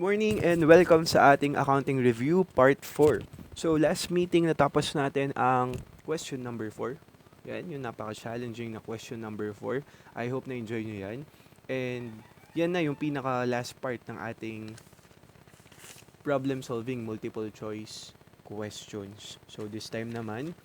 Morning and welcome sa ating accounting review part 4. So last meeting natapos natin ang question number 4. Yan, yung napaka-challenging na question number 4. I hope na enjoy nyo yan. And yan na yung pinaka last part ng ating problem solving multiple choice questions. So this time naman,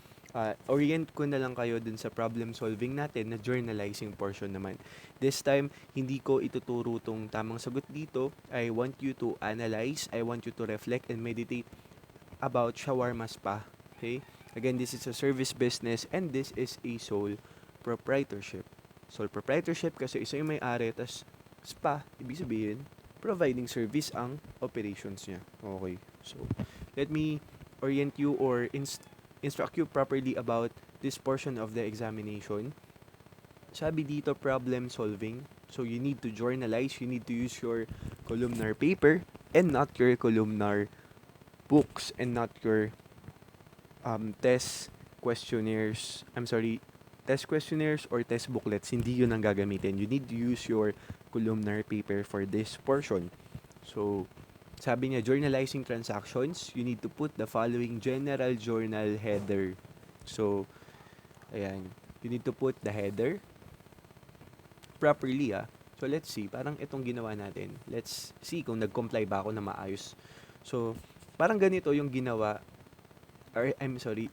orient ko na lang kayo dun sa problem solving natin na journalizing portion naman. This time, hindi ko ituturo tong tamang sagot dito. I want you to analyze, I want you to reflect and meditate about shawarma spa. Okay? Again, this is a service business and this is a sole proprietorship. Sole proprietorship kasi isa yung may-ari, tas spa, ibig sabihin, providing service ang operations niya. Okay. So, let me orient you or instruct you properly about this portion of the examination. Sabi dito, problem solving. So, you need to journalize. You need to use your columnar paper and not your columnar books and not your test questionnaires. Test questionnaires or test booklets. Hindi yun ang gagamitin. You need to use your columnar paper for this portion. So, sabi niya, journalizing transactions, you need to put the following general journal header. So, ayan. You need to put the header properly, ah. So, let's see. Parang itong ginawa natin. Let's see kung nag-comply ba ako na maayos. So, parang ganito yung ginawa,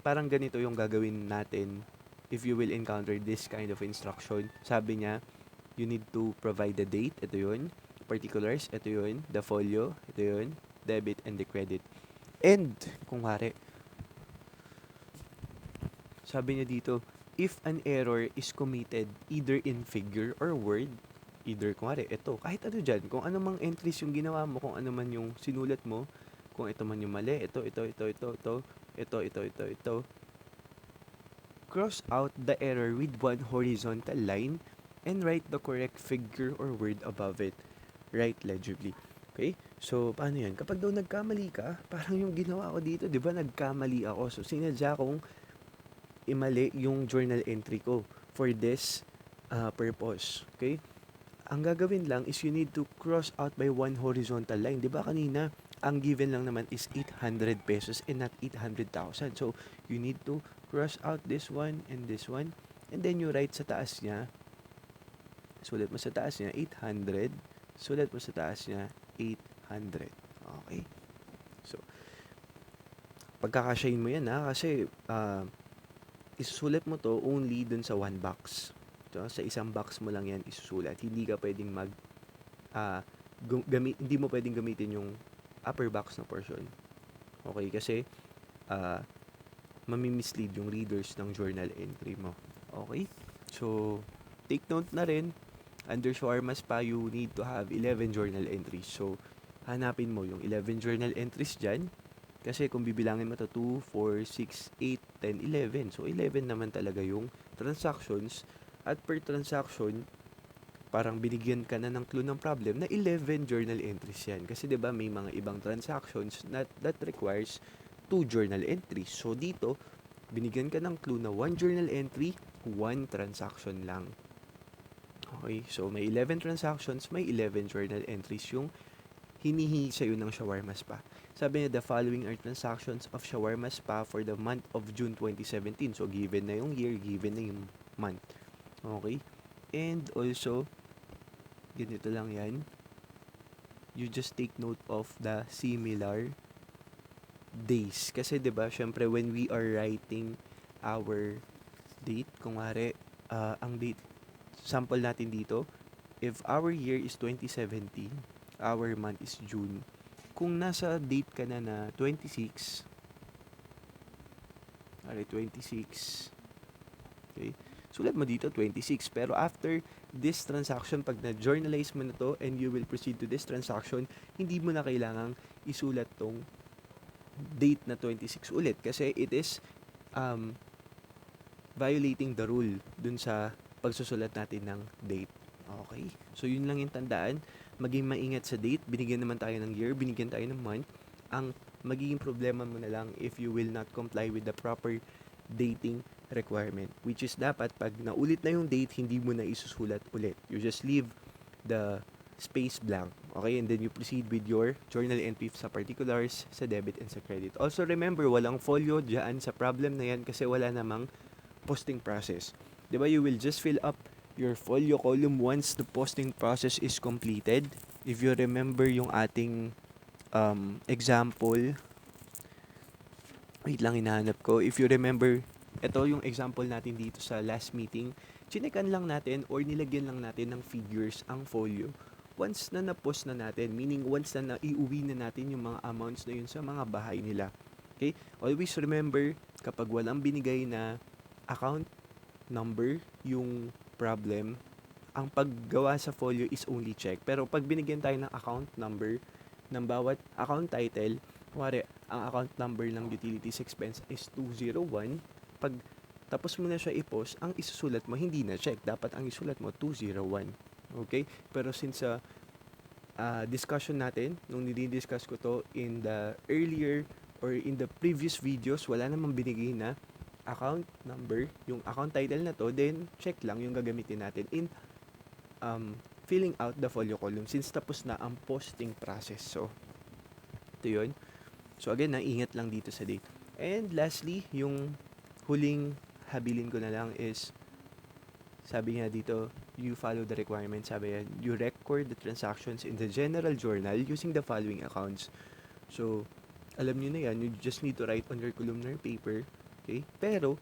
parang ganito yung gagawin natin if you will encounter this kind of instruction. Sabi niya, you need to provide the date, ito yun. Particulars, ito yun. The folio, ito yun. Debit and the credit. And, kung wari, sabi niya dito, if an error is committed either in figure or word, either, kung wari, ito, kahit ano dyan, kung ano mang entries yung ginawa mo, kung ano man yung sinulat mo, kung ito man yung mali, ito, cross out the error with one horizontal line and write the correct figure or word above it. Write legibly. Okay? So, paano yan? Kapag daw nagkamali ka, parang yung ginawa ko dito, di ba nagkamali ako. So, sinadya kong imali yung journal entry ko for this purpose. Okay? Ang gagawin lang is you need to cross out by one horizontal line. Di ba kanina, ang given lang naman is 800 pesos and not 800,000. So, you need to cross out this one and this one. And then you write sa taas niya, sulat mo sa taas niya 800, sulat mo sa taas niya 800. Okay? So, pagkakasyahin mo yan ha, kasi isusulat mo to only dun sa one box. So, sa isang box mo lang yan isusulat. Hindi ka pwedeng hindi mo pwedeng gamitin yung upper box na portion. Okay? Kasi, mamimislead yung readers ng journal entry mo. Okay? So, take note na rin, under shawarma spa, you need to have 11 journal entries. So, hanapin mo yung 11 journal entries dyan. Kasi kung bibilangin mo to 2, 4, 6, 8, 10, 11. So, 11 naman talaga yung transactions. At per transaction, parang binigyan ka na ng clue ng problem na 11 journal entries yan. Kasi 'di ba may mga ibang transactions that requires 2 journal entries. So dito, binigyan ka ng clue na 1 journal entry, 1 transaction lang. Okay, so may 11 transactions, may 11 journal entries yung hinihingi sa'yo ng shawarma spa. Sabi niya, the following are transactions of shawarma spa for the month of June 2017. So given na yung year, given na yung month. Okay? And also, ganito lang yan. You just take note of the similar days. Kasi 'di ba, syempre when we are writing our date, kung mare, ang date, sample natin dito, if our year is 2017, our month is June, kung nasa date ka na 26, 26, okay, sulat mo dito 26. Pero after this transaction, pag na-journalize mo na to and you will proceed to this transaction, hindi mo na kailangang isulat tong date na 26 ulit kasi it is violating the rule dun sa pagsusulat natin ng date. Okay? So, yun lang yung tandaan. Maging maingat sa date. Binigyan naman tayo ng year, binigyan tayo ng month. Ang magiging problema mo na lang if you will not comply with the proper dating requirement. Which is dapat, pag naulit na yung date, hindi mo na isusulat ulit. You just leave the space blank. Okay, and then you proceed with your journal entry sa particulars, sa debit and sa credit. Also remember, walang folio dyan sa problem na yan kasi wala namang posting process. Diba, you will just fill up your folio column once the posting process is completed. If you remember yung ating example, wait lang, hinahanap ko. If you remember, ito yung example natin dito sa last meeting. Chinekan lang natin or nilagyan lang natin ng figures ang folio. Once na na-post na natin, meaning once na naiuwi na natin yung mga amounts na yun sa mga bahay nila. Okay? Always remember, kapag walang binigay na account number yung problem, ang paggawa sa folio is only check. Pero pag binigyan tayo ng account number ng bawat account title, kuwari, ang account number ng utilities expense is 201, pag tapos mo na siya i-post, ang isusulat mo hindi na check. Dapat ang isulat mo 201. Okay? Pero since discussion natin, nung nidi-discuss ko to in the earlier or in the previous videos, wala namang binigay na account number, yung account title na to, then check lang yung gagamitin natin in filling out the folio column since tapos na ang posting process. So, ito yun. So, again, ingat lang dito sa date. And lastly, yung huling habilin ko na lang is, sabi nga dito, you follow the requirements. Sabi yan, you record the transactions in the general journal using the following accounts. So, alam nyo na yan, you just need to write on your columnar paper. Okay? Pero,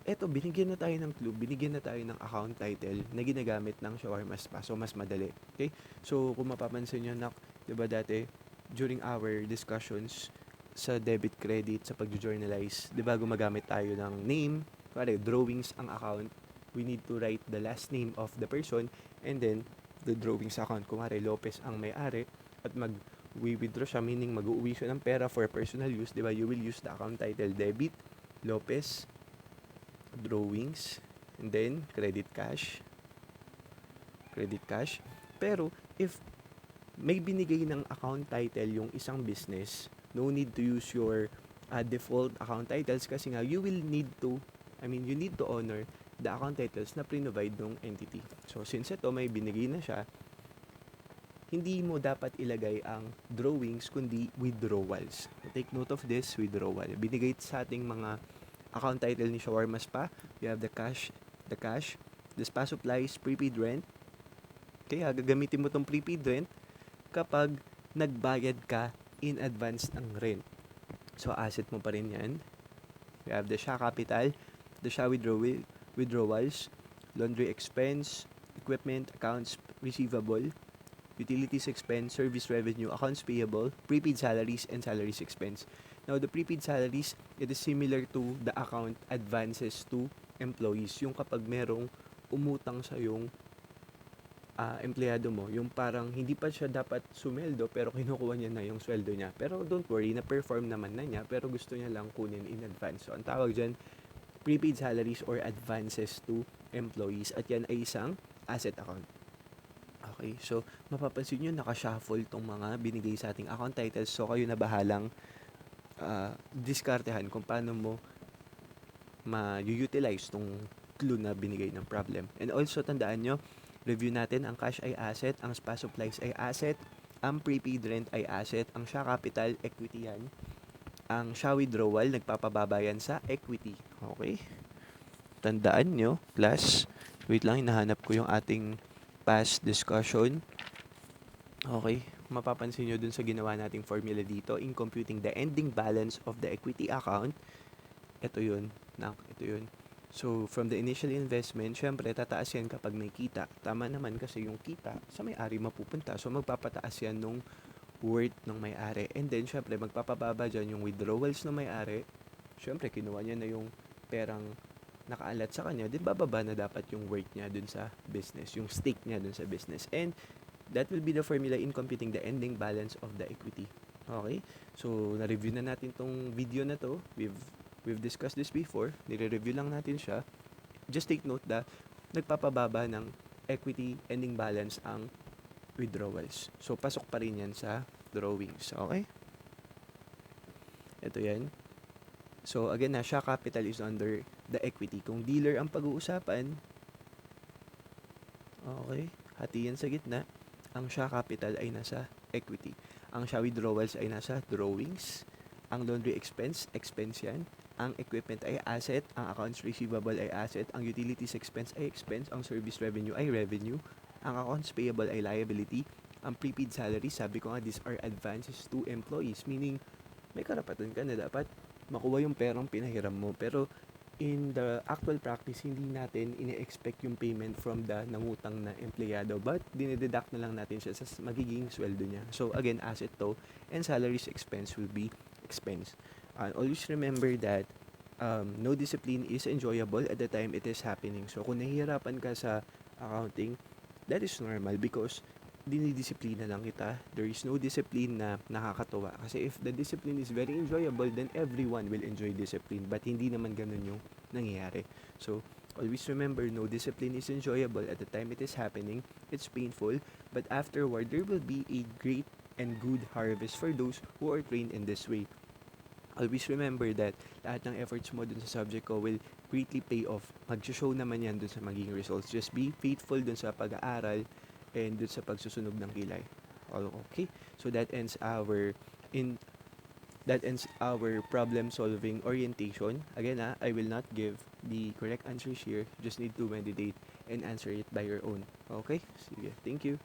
eto, binigyan na tayo ng clue, binigyan na tayo ng account title na ginagamit ng shawarma spa. So, mas madali. Okay? So, kung mapapansin nyo, diba dati, during our discussions sa debit credit, sa pag-journalize, diba gumagamit tayo ng name, pare, drawings ang account, we need to write the last name of the person, and then, the drawings account, kung Lopez ang may-ari, at we-withdraw siya, meaning mag-uwi siya ng pera for personal use, diba, you will use the account title, debit, Lopez, drawings, and then credit cash. Pero if may binigay ng account title yung isang business, no need to use your default account titles kasi nga you need to honor the account titles na provide ng entity. So since ito may binigay na siya, hindi mo dapat ilagay ang drawings kundi withdrawals. So, take note of this, withdrawal. Binigay sa ating mga account title ni Shawarma Spa, you have the cash, the spa supplies, prepaid rent. Kaya gagamitin mo tong prepaid rent kapag nagbayad ka in advance ng rent. So asset mo pa rin yan. You have the SHA capital, the SHA withdrawals, laundry expense, equipment, accounts receivable, utilities expense, service revenue, accounts payable, prepaid salaries, and salaries expense. Now, the prepaid salaries, it is similar to the account advances to employees. Yung kapag merong umutang sa yung empleyado mo, yung parang hindi pa siya dapat sumeldo pero kinukuha niya na yung sweldo niya. Pero don't worry, na-perform naman na niya pero gusto niya lang kunin in advance. So, ang tawag dyan, prepaid salaries or advances to employees. At yan ay isang asset account. Okay, so mapapansin nyo, naka-shuffle tong mga binigay sa ating account titles. So, kayo na bahalang diskartehan kung paano mo ma-utilize tong clue na binigay ng problem. And also, tandaan nyo, review natin, ang cash ay asset, ang spa supplies ay asset, ang prepaid rent ay asset, ang SHA capital, equity yan. Ang SHA withdrawal, nagpapababa yan sa equity. Okay? Tandaan nyo, class, wait lang, hinahanap ko yung ating past discussion. Okay, mapapansin nyo dun sa ginawa nating formula dito, in computing the ending balance of the equity account, ito yun. So, from the initial investment, syempre, tataas yan kapag may kita. Tama naman kasi yung kita sa may-ari mapupunta. So, magpapataas yan nung worth ng may-ari. And then, syempre, magpapababa dyan yung withdrawals ng may-ari. Syempre, kinuha niya na yung perang nakaalat sa kanya. Then, bababa na dapat yung worth niya dun sa business. Yung stake niya dun sa business. And, that will be the formula in computing the ending balance of the equity. Okay? So, na-review na natin tong video na to. We've discussed this before. Nire-review lang natin siya. Just take note that nagpapababa ng equity ending balance ang withdrawals. So, pasok pa rin yan sa drawings. Okay? Ito yan. So, again, SHA capital is under the equity. Kung dealer ang pag-uusapan, okay, hati yan sa gitna. Ang siya capital ay nasa equity. Ang siya withdrawals ay nasa drawings. Ang laundry expense, expense yan. Ang equipment ay asset. Ang accounts receivable ay asset. Ang utilities expense ay expense. Ang service revenue ay revenue. Ang accounts payable ay liability. Ang prepaid salary, sabi ko nga, these are advances to employees. Meaning, may karapatan ka na dapat makuha yung perang pinahiram mo. Pero in the actual practice, hindi natin ine-expect yung payment from the nangutang na empleyado, but dinededuct na lang natin siya sa magiging sweldo niya. So again, asset to, and salaries expense will be expense. Always remember that no discipline is enjoyable at the time it is happening. So kung nahihirapan ka sa accounting, that is normal because dinidisiplina lang kita. There is no discipline na nakakatuwa. Kasi if the discipline is very enjoyable, then everyone will enjoy discipline. But hindi naman ganun yung nangyayari. So, always remember, no discipline is enjoyable at the time it is happening. It's painful. But afterward, there will be a great and good harvest for those who are trained in this way. Always remember that lahat ng efforts mo dun sa subject ko will greatly pay off. Mag-show naman yan dun sa magiging results. Just be faithful dun sa pag-aaral and dun sa pagsusunog ng kilay. Okay? So in that ends our problem solving orientation. Again, I will not give the correct answers here. Just need to meditate and answer it by your own. Okay? Sige. Thank you.